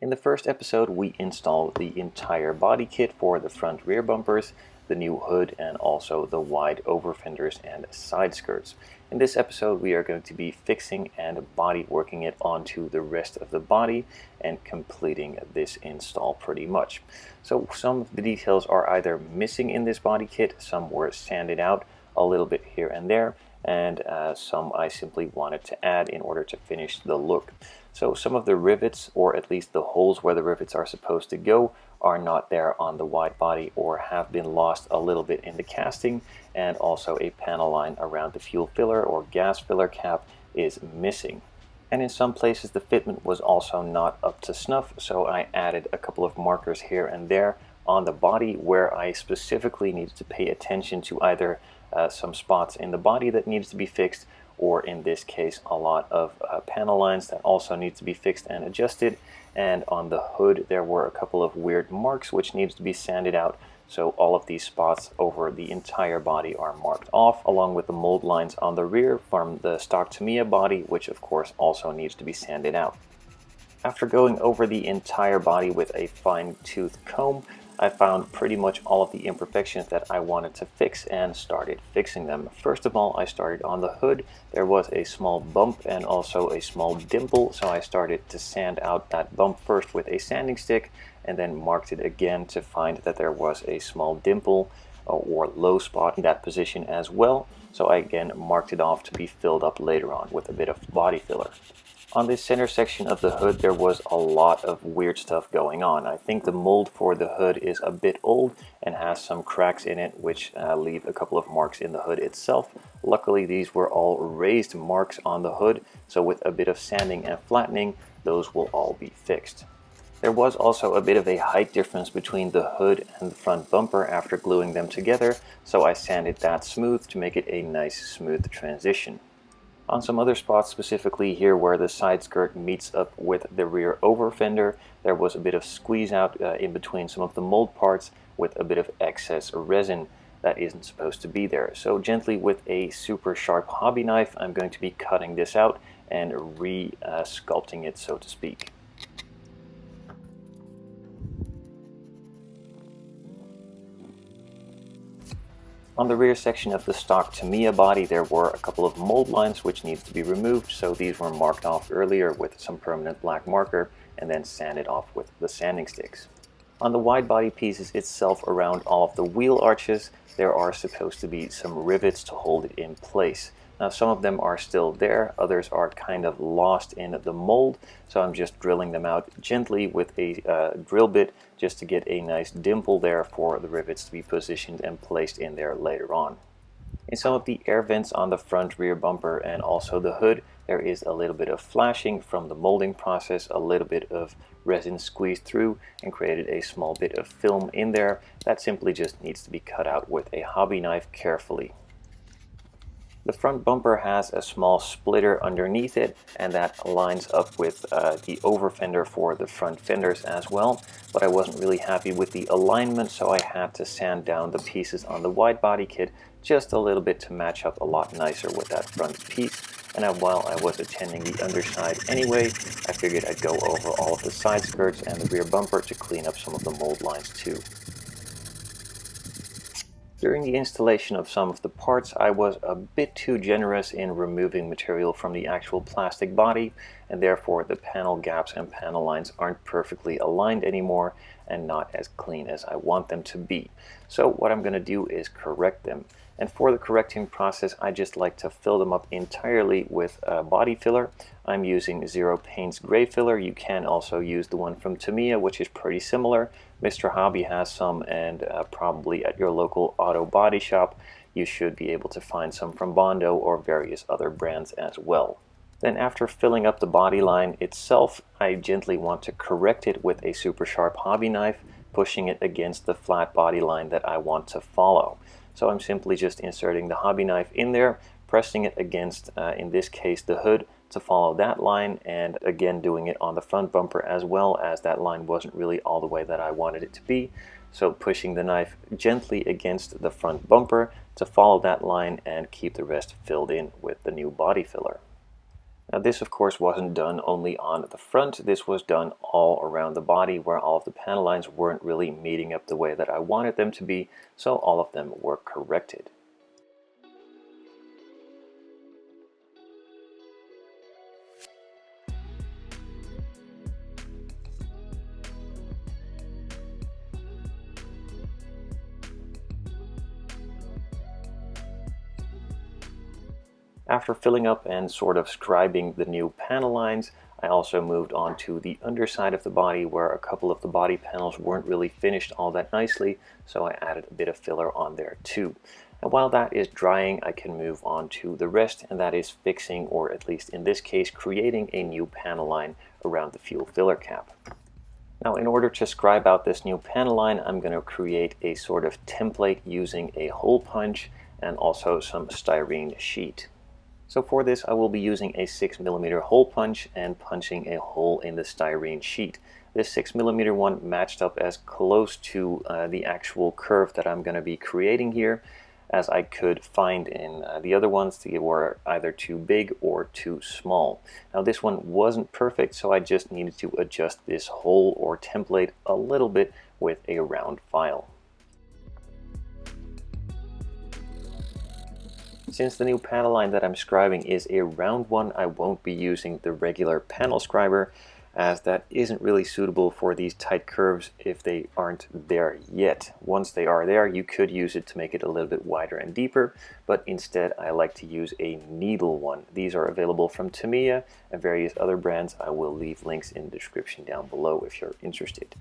In the first episode, we installed the entire body kit for the front rear bumpers, the new hood, and also the wide over fenders and side skirts. In this episode, we are going to be fixing and body working it onto the rest of the body and completing this install pretty much. So some of the details are either missing in this body kit, some were sanded out a little bit here and there, and some I simply wanted to add in order to finish the look. So some of the rivets, or at least the holes where the rivets are supposed to go, are not there on the wide body or have been lost a little bit in the casting, and also a panel line around the fuel filler or gas filler cap is missing. And in some places the fitment was also not up to snuff, so I added a couple of markers here and there on the body where I specifically needed to pay attention to either some spots in the body that needs to be fixed, or in this case a lot of panel lines that also need to be fixed and adjusted. And on the hood there were a couple of weird marks which needs to be sanded out, so all of these spots over the entire body are marked off, along with the mold lines on the rear from the stock Tamiya body, which of course also needs to be sanded out. After going over the entire body with a fine-tooth comb, I found pretty much all of the imperfections that I wanted to fix and started fixing them. First of all, I started on the hood. There was a small bump and also a small dimple, so I started to sand out that bump first with a sanding stick and then marked it again to find that there was a small dimple or low spot in that position as well. So I again marked it off to be filled up later on with a bit of body filler. On this center section of the hood there was a lot of weird stuff going on. I think the mold for the hood is a bit old and has some cracks in it which leave a couple of marks in the hood itself. Luckily these were all raised marks on the hood, so with a bit of sanding and flattening those will all be fixed. There was also a bit of a height difference between the hood and the front bumper after gluing them together, so I sanded that smooth to make it a nice smooth transition. On some other spots, specifically here where the side skirt meets up with the rear over fender, there was a bit of squeeze out in between some of the mold parts with a bit of excess resin that isn't supposed to be there. So gently with a super sharp hobby knife, I'm going to be cutting this out and re-sculpting it, so to speak. On the rear section of the stock Tamiya body there were a couple of mold lines which needs to be removed, so these were marked off earlier with some permanent black marker and then sanded off with the sanding sticks. On the wide body pieces itself, around all of the wheel arches, there are supposed to be some rivets to hold it in place. Now some of them are still there, others are kind of lost in the mold, so I'm just drilling them out gently with a drill bit just to get a nice dimple there for the rivets to be positioned and placed in there later on. In some of the air vents on the front rear bumper and also the hood, there is a little bit of flashing from the molding process, a little bit of resin squeezed through and created a small bit of film in there that simply just needs to be cut out with a hobby knife carefully. The front bumper has a small splitter underneath it, and that lines up with the over fender for the front fenders as well, but I wasn't really happy with the alignment, so I had to sand down the pieces on the wide body kit just a little bit to match up a lot nicer with that front piece. And while I was attending the underside anyway, I figured I'd go over all of the side skirts and the rear bumper to clean up some of the mold lines too. During the installation of some of the parts, I was a bit too generous in removing material from the actual plastic body, and therefore the panel gaps and panel lines aren't perfectly aligned anymore and not as clean as I want them to be. So what I'm going to do is correct them. And for the correcting process, I just like to fill them up entirely with body filler. I'm using Zero Paint's gray filler. You can also use the one from Tamiya, which is pretty similar. Mr. Hobby has some, and probably at your local auto body shop you should be able to find some from Bondo or various other brands as well. Then after filling up the body line itself, I gently want to correct it with a super sharp hobby knife, pushing it against the flat body line that I want to follow. So I'm simply just inserting the hobby knife in there, pressing it against, in this case, the hood to follow that line, and again doing it on the front bumper as well, as that line wasn't really all the way that I wanted it to be. So pushing the knife gently against the front bumper to follow that line and keep the rest filled in with the new body filler. Now this of course wasn't done only on the front, this was done all around the body where all of the panel lines weren't really meeting up the way that I wanted them to be, so all of them were corrected. After filling up and sort of scribing the new panel lines, I also moved on to the underside of the body where a couple of the body panels weren't really finished all that nicely, so I added a bit of filler on there too. And while that is drying, I can move on to the rest, and that is fixing, or at least in this case, creating a new panel line around the fuel filler cap. Now in order to scribe out this new panel line, I'm going to create a sort of template using a hole punch and also some styrene sheet. So for this I will be using a 6mm hole punch and punching a hole in the styrene sheet. This 6mm one matched up as close to the actual curve that I'm going to be creating here as I could find in the other ones. They were either too big or too small. Now this one wasn't perfect, so I just needed to adjust this hole or template a little bit with a round file. Since the new panel line that I'm scribing is a round one, I won't be using the regular panel scriber, as that isn't really suitable for these tight curves if they aren't there yet. Once they are there, you could use it to make it a little bit wider and deeper, but instead I like to use a needle one. These are available from Tamiya and various other brands. I will leave links in the description down below if you're interested.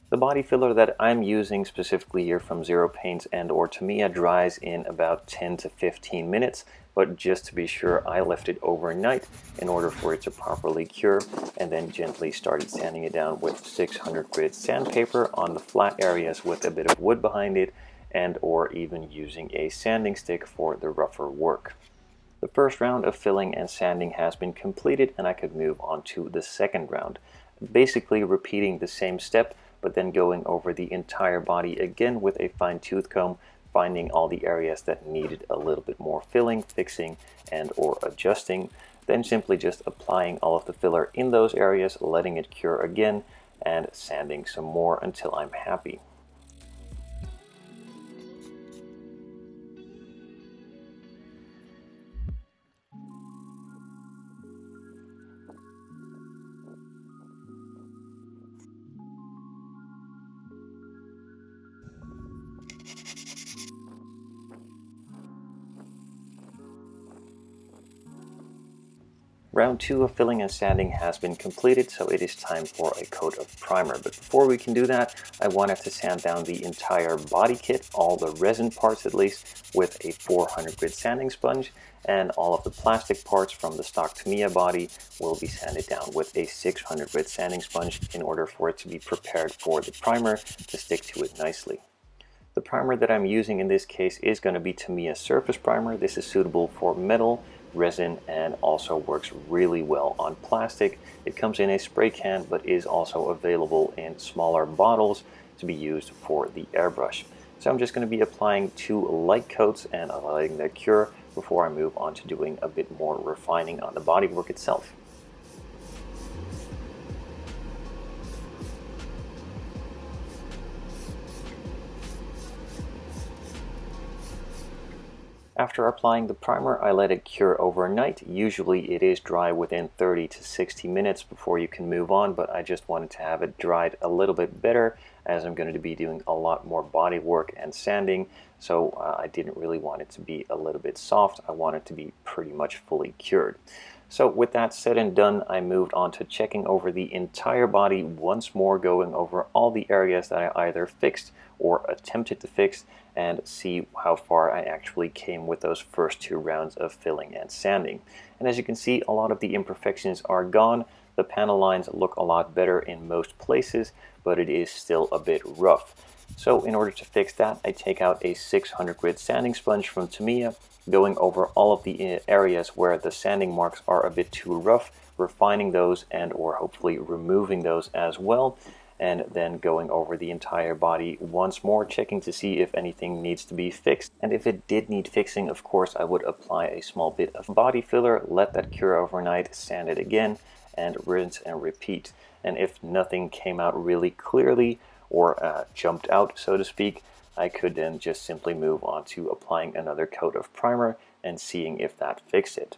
The body filler that I'm using specifically here from Zero Paints and or Tamiya dries in about 10 to 15 minutes, but just to be sure I left it overnight in order for it to properly cure, and then gently started sanding it down with 600 grit sandpaper on the flat areas with a bit of wood behind it, and or even using a sanding stick for the rougher work. The first round of filling and sanding has been completed, and I could move on to the second round, basically repeating the same step but then going over the entire body again with a fine-tooth comb, finding all the areas that needed a little bit more filling, fixing, and or adjusting, then simply just applying all of the filler in those areas, letting it cure again, and sanding some more until I'm happy. Round 2 of filling and sanding has been completed, so it is time for a coat of primer. But before we can do that, I wanted to sand down the entire body kit, all the resin parts at least, with a 400 grit sanding sponge, and all of the plastic parts from the stock Tamiya body will be sanded down with a 600 grit sanding sponge in order for it to be prepared for the primer to stick to it nicely. The primer that I'm using in this case is going to be Tamiya Surface Primer. This is suitable for metal, resin, and also works really well on plastic. It comes in a spray can but is also available in smaller bottles to be used for the airbrush. So I'm just going to be applying 2 light coats and letting that cure before I move on to doing a bit more refining on the bodywork itself. After applying the primer, I let it cure overnight. Usually it is dry within 30 to 60 minutes before you can move on, but I just wanted to have it dried a little bit better as I'm going to be doing a lot more body work and sanding, so I didn't really want it to be a little bit soft. I want it to be pretty much fully cured. So with that said and done, I moved on to checking over the entire body once more, going over all the areas that I either fixed or attempted to fix, and see how far I actually came with those first 2 rounds of filling and sanding. And as you can see, a lot of the imperfections are gone. The panel lines look a lot better in most places, but it is still a bit rough. So in order to fix that, I take out a 600 grit sanding sponge from Tamiya, going over all of the areas where the sanding marks are a bit too rough, refining those and or hopefully removing those as well. and then going over the entire body once more, checking to see if anything needs to be fixed. And if it did need fixing, of course, I would apply a small bit of body filler, let that cure overnight, sand it again, and rinse and repeat. And if nothing came out really clearly or jumped out, so to speak, I could then just simply move on to applying another coat of primer and seeing if that fixed it.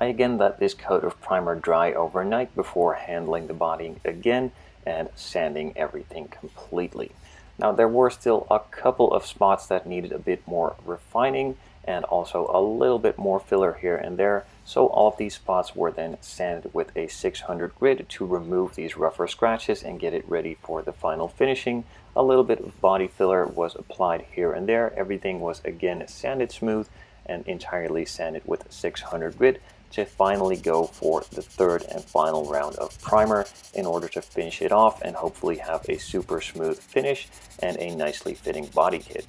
I again let this coat of primer dry overnight before handling the body again and sanding everything completely. Now there were still a couple of spots that needed a bit more refining and also a little bit more filler here and there, so all of these spots were then sanded with a 600 grit to remove these rougher scratches and get it ready for the final finishing. A little bit of body filler was applied here and there. Everything was again sanded smooth and entirely sanded with 600 grit to finally go for the third and final round of primer in order to finish it off and hopefully have a super smooth finish and a nicely fitting body kit.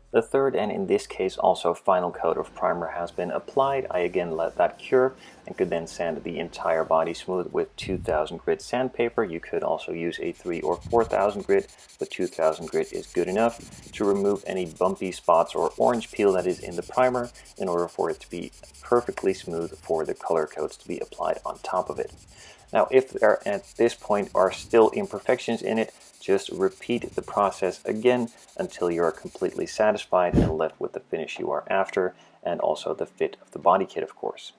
The third, and in this case also final coat of primer has been applied. I again let that cure and could then sand the entire body smooth with 2000 grit sandpaper. You could also use a 3000 or 4000 grit, but 2000 grit is good enough to remove any bumpy spots or orange peel that is in the primer in order for it to be perfectly smooth for the color coats to be applied on top of it. Now if there at this point are still imperfections in it, just repeat the process again until you are completely satisfied and left with the finish you are after, and also the fit of the body kit, of course.